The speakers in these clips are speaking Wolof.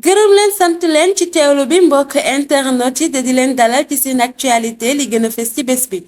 gërëm leen sant leen ci teewlu bi mbokk internet yi te di leen dalal ci seen actualité li gën a fës ci bés bi.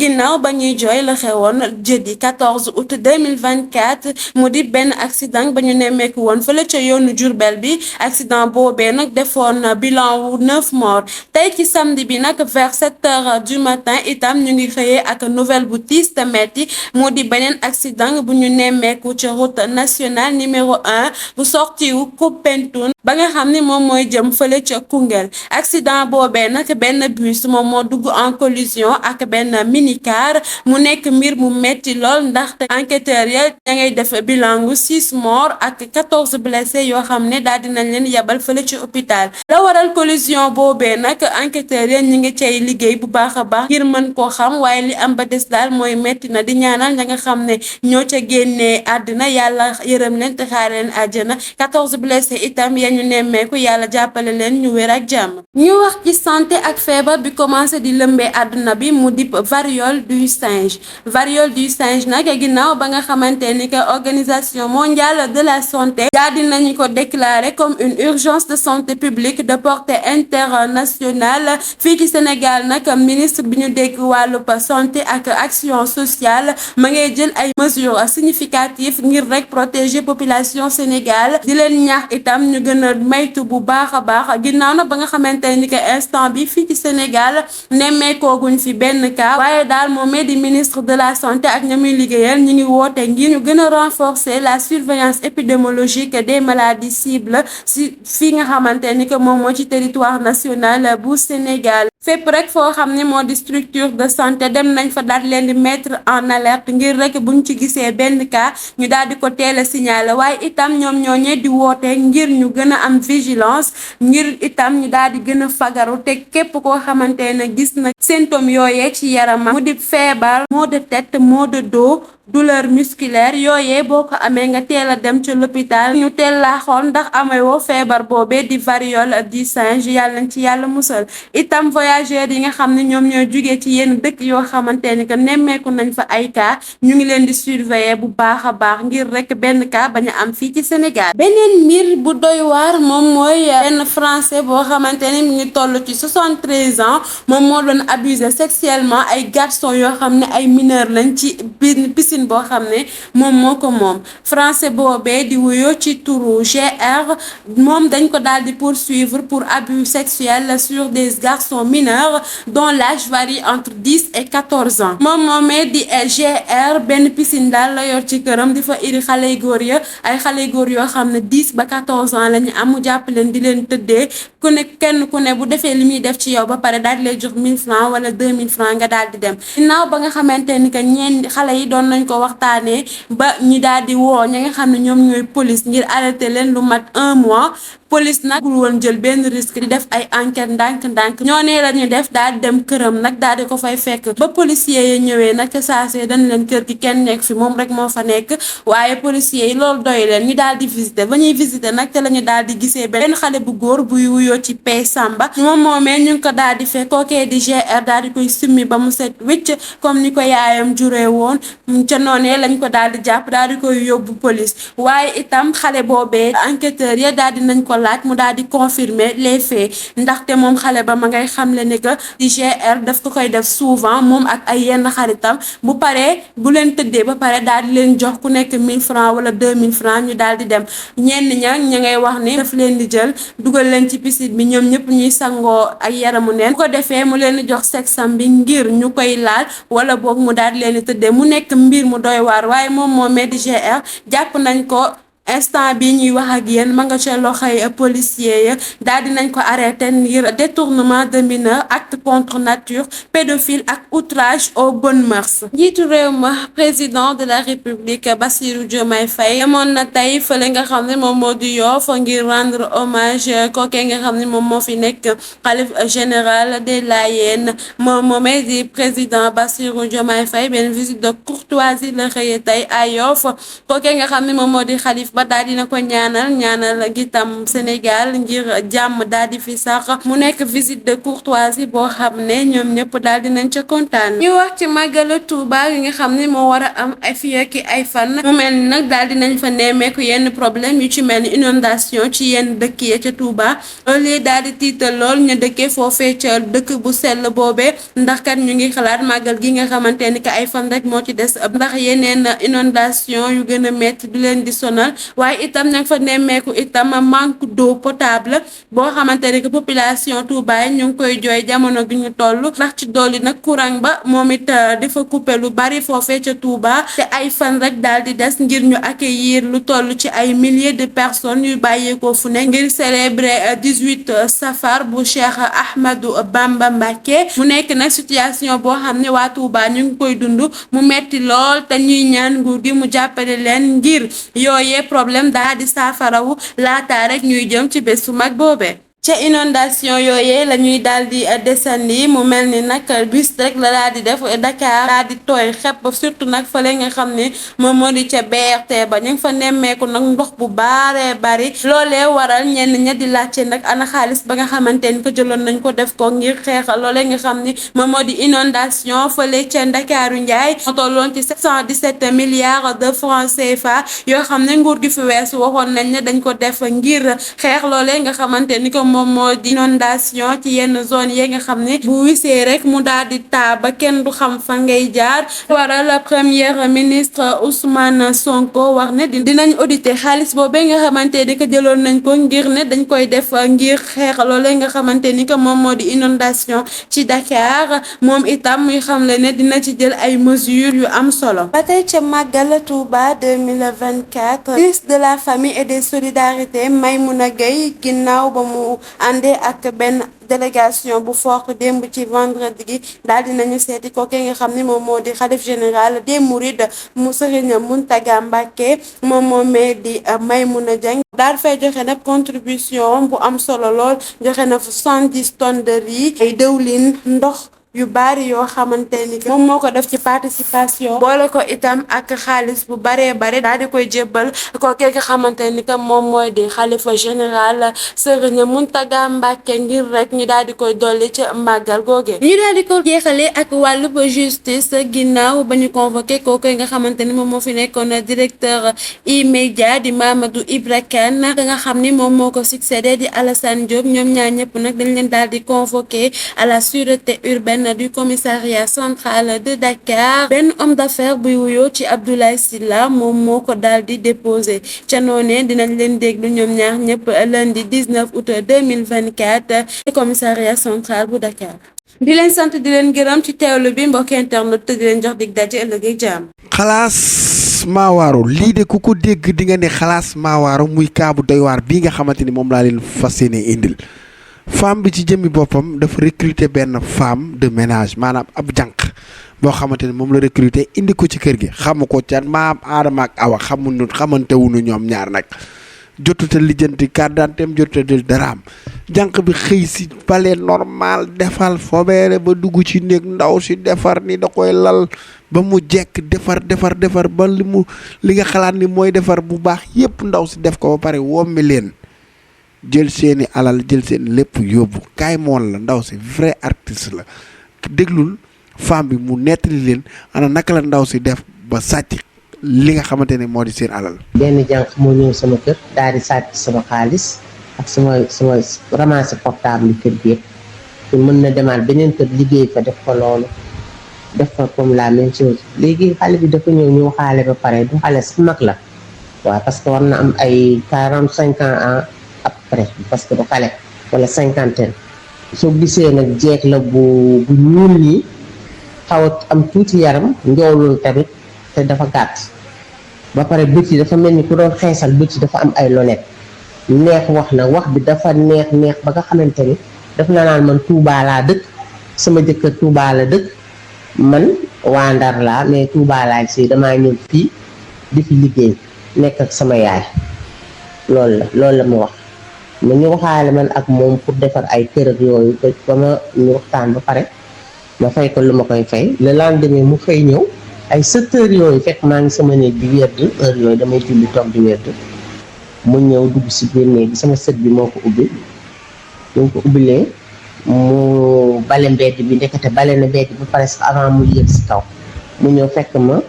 ginnaaw ba ñuy jooy la xewoon jeudi 14 août 2024 mu di benn accident ba ñu nemmeeku woon fële ca yoonu Jurbel bi accident boobee nag defoon bilan wu 9 morts tey ci samedi bi nag vers 7 heures du matin itam ñu ngi xëyee ak nouvelle bu tiis te metti mu di beneen accident bu ñu nemmeeku ca route nationale numéro 1 bu sorti wu Koupentoun ba nga xam ni moom mooy jëm fële ca Koungheul accident boobee nag benn bus moom moo dugg en collision ak benn minicar mu nekk mbir mu metti lool ndaxte enquêteurs ya ña ngay def bilangu 6 morts ak 14 blessés yoo xam ne daal dinañ leen yabal fële ci hôpital la waral collision boobee nag enquêteurs ya ñi ngi cay liggéey bu baax a baax ngir mën koo xam waaye li am ba des daal mooy metti na di ñaanal ña nga xam ne ñoo ca génnee àddina yàlla yërëm leen te xaare leen àjjana 14 blessés itam ya ñu nemmeeku yàlla jàppale leen ñu wér ak jàmm ñu wax ci santé ak feebar bi commencé di lëmbee àdduna bi mu dip variole du singe nag ginnaaw ba nga xamante ni que organisation mondiale de la santé daal di nañu ko déclarer comme une urgence de santé publique de portée internationale fii ci Sénégal nag ministre bi ñu dégg wàllub santé ak action sociale ma ngay jël ay mesures significatives ngir rek protéger population Sénégal di leen ñaax itam ñu gën a maytu bu baax a baax ginnaaw na ba nga xamante ni que instant bi fii ci Sénégal nemmeekooguñ fi benn cas waaye daal moomee di ministre de la santé ak ña muy liggéeyal ñu ngi woote ngir ñu gën a renforcer la surveillance épidémiologique des maladies cibles si fii nga xamante ni que moom moo ci territoire national bu Sénégal fépp rek foo xam ne moo di structure de santé dem nañ fa daal leen di mettre en alerte ngir rek buñ ci gisee benn cas ñu daal di ko teel a signaler waaye itam ñoom ñooñee di woote ngir ñu gën a am vigilance ngir itam ñu daal di gën a fagaru te képp koo xamante ne gis na symptômes yooyee ci yaramam mu di feebar maux de tête maux de dos douleur musculaire yooyee boo ko amee nga teel a dem ca l'hôpital ñu teel laa xool ndax amewoo feebar boobee di variole du singe yàlla nañ ci yàlla musal itam voyageurs yi nga xam ne ñoom ñoo jugee ci yenn dëkk yoo xamante ni que nemmeeku nañ fa ay cas ñu ngi leen di surveiller bu baax a baax ngir rek benn cas bañ a am fii ci Sénégal beneen mbir bu doy waar moom mooy benn français boo xamante ni mu ngi toll ci 73 ans moom moo doon abuser sexuellement ay garçons yoo xam ne ay mineurs lañ ci piscine boo xam ne moom moo ko moom français boobee di wuyoo ci turu GR moom dañ ko daal di poursuivre pour abus sexuel sur des garçons mineurs dont l'âge varie entre 10 et 14 ans moom moomee di GR benn piscine daal la yor ci këram di fa iri xale góor ya ay xale góor yoo xam ne 10 ba 14 ans la ñu am mu jàpp leen di leen tëddee ku ne kenn ku ne bu defee li muy def ci yow ba pare daal di lay jox 1000 francs wala 2000 francs nga daal di dem ginnaaw ba nga xamante ni que ñeen xale yi doon nañ ko waxtaanee ba ñi daal di woo ñi nga xam ne ñoom ñooy police ngir arrêté leen lu mat 1 mois police nag bul woon jël benn risque di def ay enquête ndànk-ndànk ñoo nee la ñu def daal di dem këram nag daal di ko fay fekk ba policiers yi ñëwee nag ca saasee dañ leen kër gi kenn nekk fi moom rek moo fa nekk waaye policiers yi loolu doy leen ñu daal di visiter ba ñuy visiter nag te la ñu daal di gisee benn xale bu góor buy wuyoo ci Pay Samba moom moomee ñu ngi ko daal di fekk kookee di GR daal di koy summi ba mu set wicc comme ni ko yaayam juree woon ca noonee lañ ko daal di jàpp daal di koy yóbbu police waaye itam xale boobee enquêteur ya daal di nañ ko laaj mu daal di confirmer les faits ndaxte moom xale ba ma ngay xamle ne que di GR daf ko koy def souvent moom ak ay yenn xaritam bu paree bu leen tëddee ba pare daal di leen jox ku nekk 1000 francs wala 2000 francs ñu daal di dem ñenn ña ngay wax ni daf leen di jël dugal leen ci piscine bi ñoom ñëpp ñuy sangoo ak yaramu neen bu ko defee mu leen di jox sexam bi ngir ñu koy laal wala boog mu daal di leen di tëddee mu nekk mbir mu doy waar waaye moom moomee di GR jàpp nañ ko instant bi ñuy wax ak yéen ma nga ca loxoy policier ya daal dinañ ko arrêté ngir détournement de mineur acte contre nature pédophile ak outrage aux bonnes mœurs njiitu réew ma président de la république Bassirou Diomaye Faye amoon na tey fële nga xam ne moom moo di Yoff ngir rendre hommage kookee nga xam ne moom moo fi nekk xalif général des Layènes moom moomee di président Bassirou Diomaye Faye benn visite de courtoisie la xëyee tey à Yoff kookee nga xam ne moom moo di xalif ba daal dina ko ñaanal gitam Sénégal ngir jàmm daal di fi sax mu nekk visite de courtoisie boo xam ne ñoom ñëpp daal dinañ ca kontaan. ñu wax ci màggalu Touba yi nga xam ne moo war a am ay fii ak ay fan mu mel ni nag daal dinañ fa nemmeeku yenn problème yu ci mel ni inondation ci yenn dëkk ya ca Touba loolee daal di tiital lool ñu dëkkee foofee ca dëkk bu sell boobee ndax kat ñu ngi xalaat màggal gi nga xamante ni que ay fan rek moo ci des ndax yeneen inondation yu gën a métti du leen di sonal waaye itam nag fa nemmeeku itam manque d'eau potable boo xamante ni que population Touba yi ñu ngi koy jooy jamono gi ñu toll ndax ci dolli nag courant ba moom it dafa coupé lu bari foofee ca Touba te ay fan rek daal di des ngir ñu accueillir lu toll ci ay milliers de personnes yu bàyyeekoo fu ne ngir célébrer 18 safar bu Cheikh Ahmadou Bamba Mbacké mu nekk nag situation boo xam ne waa Touba ñu ngi koy dund mu metti lool te ñuy ñaan nguur gi mu jàppale leen ngir yooyee problème daal di saafarawu laata rek ñuy jëm ci bés su mag boobee. ca inondation yooyee la ñuy daal di desandi mu mel ni nag bus rek la daal di def Dakar daal di tooy xepp surtout nag fële nga xam ne moom moo di ca BRT ba ñu ngi fa nemmeeku nag ndox bu baaree bari loolee waral ñenn ña di laajte nag ana xaalis ba nga xamante ni ko jëloon nañ ko def ko ngir xeexal loolee nga xam ni moom moo di inondation fële ca Ndakaaru Njaay moo tolloon ci 717 milliards de francs CFA yoo xam ne nguur gi fi weesu waxoon nañ ne dañ ko def ngir xeex loolee nga xamante ni ko moom moo di inondation ci yenn zone yi nga xam ne bu wisee rek mu daal di taa ba kenn du xam fa ngay jaar waral premier ministre Ousmane Sonko wax ne dinañ auditer xaalis boobee nga xamante ni que jëloon nañ ko ngir ne dañ koy def ngir xeex loolee nga xamante ni que moom moo di inondation ci Dakar moom itam muy xamle ne dina ci jël ay mesures yu am solo. ba tey ca Magal Touba 2024 ministre de la famille et des solidarités Maymouna Gueye ginnaaw ba mu àndee ak benn délégation bu forte démb ci vendredi gi daal dinañu seeti ko nga xam ne moom moo di xalif général des Mourides mu Serigne Mountaga Mbacké moom moomee di Maymouna Dieng daal fay joxe nag contribution bu am solo lool joxe na 70 tonnes de riz ay dëwlin ndox yu bari yoo xamante ni moom moo ko def ci participation boole ko itam ak xaalis bu baree bare daal di koy jébbal ko nga xamante ni que moom mooy di xalifa général Serigne Mountaga Mbacké ngir rek ñu daal di koy dolli ci màggal googe ñu daal di ko jeexalee ak wàllub justice ginnaaw ba ñu convoqué kooku nga xamante ni moom moo fi nekkoon directeur E-Media di Mamadou Ibra Kane nga xam ni moom moo ko succédé di Alassane Diop ñoom ñaar ñëpp nag dañ leen daal di convoqué à la sûreté urbaine du commissariat central de Dakar benn homme d'affaires buy wuyoo ci Abdoulaye Sylla moom moo ko daal di déposé ca noonee dinañ leen déglu ñoom ñaar ñëpp lundi 19 août 2024 ci commissariat central bu Dakar. di leen sant di leen gërëm ci teewlu bi mbokk internet te di leen jox dig daje ëllëg ak jàmm. xalaas maawaaro lii de ku ko dégg di nga ne xalaas maawaaro muy kaabu doy waar bii nga xamante ni moom laa leen fas yéene indil. femme bi ci jëmmi boppam dafa recruter benn femme de ménage maanaam ab jànq boo xamante ne moom la recruter indi ko ci kër gi xamu ko ca maam Adama ak Awa xamantewuñu ñoom ñaar nag jotuta lijjanti carte d'identité jotuta daraam jànq bi xëy si palais normal defal fobeere ba dugg ci néeg ndaw si defar ni da koy lal ba mu jekk defar ba li nga xalaat ni mooy defar bu baax yépp ndaw si def ko ba pare wommi leen jël seeni alal jël seen lépp yóbbu kaay moon la ndaw si vrai artiste la déglul femme bi mu nettali leen ana naka la ndaw si def ba sàcc li nga xamante ne moo di seen alal. benn jànq moo ñëw sama kër daal di sàcc sama xaalis ak sama ramasser portable kër gi yëpp te mën na demaat beneen kër liggéey fa def ko loolu def fa comme la même chose léegi xale bi dafa ñëw xaale ba pare du xale su mag la waaw parce que war na am ay 45 ans après parce que du xale wala cinquantaine soo gisee nag jeeg la bu ñuul nii xaw a am tuuti yaram njoolul tamit te dafa gàtt ba pare bët yi dafa mel ni ku doon xeesal bët yi dafa am ay lonet neex wax na wax bi dafa neex ba nga xamante ni daf na naan man Touba laa dëkk sama jëkkër Touba la dëkk man waa Ndar laa mais Touba laa si damaa ñëw fii di fi liggéey nekk ak sama yaay loolu la mu wax ma ñu waxaale man ak moom pour defar ay kër ak yooyu ba ma ñu waxtaan ba pare ma fay ko lu ma koy fay le lendemain mu fay ñëw ay 7 heures yooyu fekk maa ngi sama néeg di wérd heure yooyu damay julli toog di wérd mu ñëw dugg si biir néeg bi sama sët bi moo ko ubbi ñu ko ubbilee mu bale mbedd bi ndekete bale na mbedd bi pare sax avant mu yéeg si kaw mu ñëw fekk ma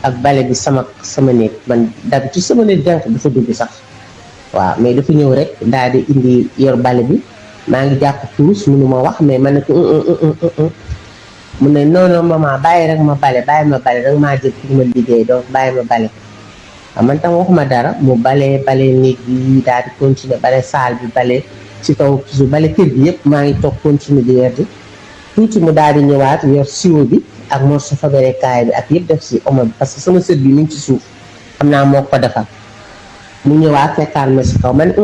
ak bale bi sama néeg man d'habitude sama néeg jànq dafa dugg sax waaw mais dafa ñëw rek daal di indi yor bale bi maa ngi jàpp tuus mënu ma wax mais man ne ko mu ne non non maman bàyyi rek ma bale bàyyi ma bale rek maa jël pour ma liggéey donc bàyyi ma bale waaw man tam waxuma dara mu bale néeg bi daal di continuer bale saal bi bale ci kaw toujours bale kër gi yëpp maa ngi toog continuer di weer di tuuti mu daal di ñëwaat yor siwo bi ak morceau faberekaay bi ak yëpp def si omo bi parce que sama sët bi mi ngi ci suuf xam naa moo ko defal mu ñëwaat fekkaan ma si kaw man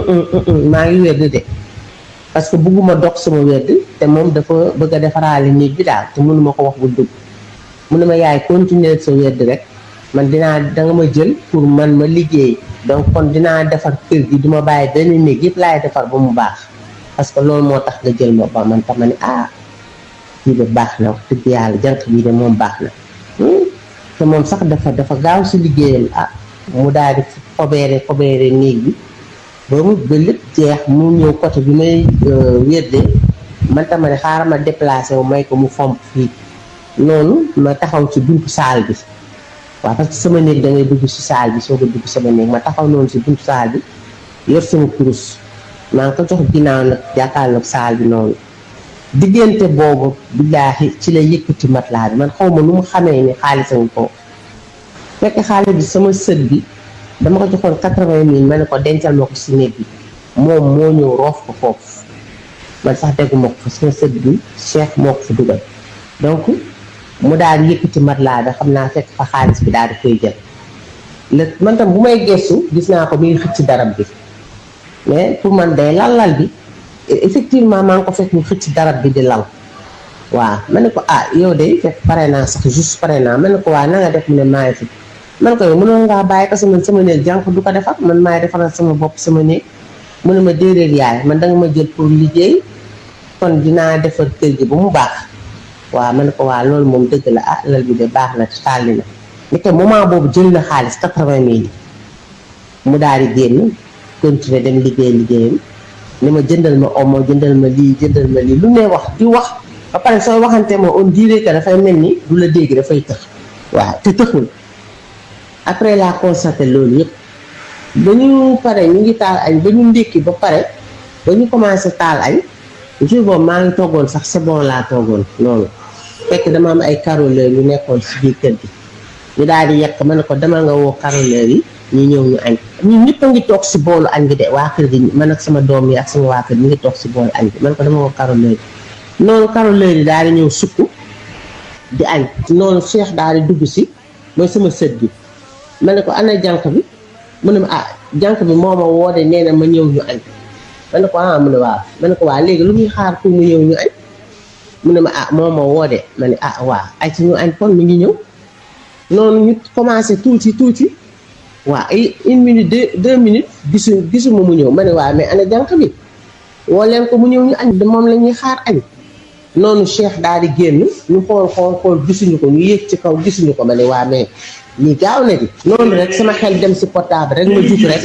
maa ngi wedd de parce que bëgguma dog sama wedd te moom dafa bëgg a defaraale néeg bi daal te mënuma ko wax bu dugg mu ne ma yaay continuer sa wedd rek man danga ma jël pour man ma liggéey donc kon dinaa defar kër gi duma bàyyi benn néeg yëpp laay defar ba mu baax parce que loolu moo tax nga jël ma ba man tam ma ne kii de baax na wax dëgg yàlla jànq bii de moom baax na te moom sax dafa gaaw si liggéeyam mu daal di fobeere néeg bi ba lépp jeex mu ñëw côté bi may weddee man tam ne xaaral ma déplacé wu may ko mu fomp fii noonu ma taxaw ci buntu saal bi waaw parce que sama néeg da ngay dugg si saal bi soo ko dugg sama néeg ma taxaw noonu si buntu saal bi yor sama kurus maa ngi ko jox ginnaaw nag jàkkaarloog saal bi noonu diggante boobu billaahi ci la yëkkati matelas bi man xaw ma nu mu xamee ni xaalisam ko fekk xaalis bi sama sët bi dama ko joxoon 80 000 ma ne ko dencal ma ko si néeg bi moom moo ñëw roof ko foofu man sax dégguma ko fa sama sët bi Cheikh moo ko fa dugal donc mu daal di yëkkati matelas bi xam naa fekk fa xaalis bi daal di koy jël man tam bu may gestu gis naa ko muy xëcc darab bi mais pour man day lal bi effectivement maa ngi ko fekk mu xëcc darab bi di lal waaw ma ne ko yow de fekk pare naa sax juste pare naa ma ne ko waa na nga def mu ne maa ngi fi man ko yow mënoon ngaa bàyyi parce que man sama néeg jànq du ko defar man maay defaral sama bopp sama néeg mu ne ma déedéet yaay man danga ma jël pour liggéey kon dinaa defar kër gi ba mu baax waaw ma ne ko waa loolu moom dëgg la lal bi de baax na tàlli na ni que moment boobu jël na xaalis 80 000 mu daal di génn continuer dem liggéeyam ni ma jëndal ma omo jëndal ma lii lu ne wax di wax ba pare sooy waxante ma on dirait que dafay mel ni du la dégg dafay tëx waaw te tëxul après la constaté loolu yëpp ba ñu pare ñu ngi taal añ ba ñu ndékki ba pare ba ñu commencé taal añ jour boobu maa ngi toggoon sax c'est bon laa toggoon noonu fekk dama am ay caroleurs yu nekkoon si biir kër gi ñu daal di yekk ma ne ko dama nga woo caroleurs yi ñu ñëw ñu añ ñun ñëpp a ngi toog si boolu añ bi de waa kër gi man ak sama doom yi ak sama waa kër ñu ngi toog si boolu añ bi man ko dama woo caroleurs yi noonu caroleurs yi daal di ñëw sukk di añ noonu Cheikh daal di dugg si mooy sama sët bi ma ne ko ana jànq bi mu ne ma jànq bi moo ma woo de nee na ma ñëw ñu añ ma ne ko mu ne waaw ma ne ko waa léegi lu muy xaar pour mu ñëw ñu añ mu ne ma moo ma woo de ma ne waaw ay ci ñu añ kon mi ngi ñëw noonu ñu commencé tuuti waaw ay 1 minute 2 minutes gisuma mu ñëw ma ne waaw mais ana jànq bi woo leen ko mu ñëw ñu añ de moom la ñuy xaar añ noonu Cheikh daal di génn ñu xool gisuñu ko ñu yéeg ci kaw gisuñu ko ma ne waa mais lii gaaw na di noonu rek sama xel dem si portable rek ma jug rek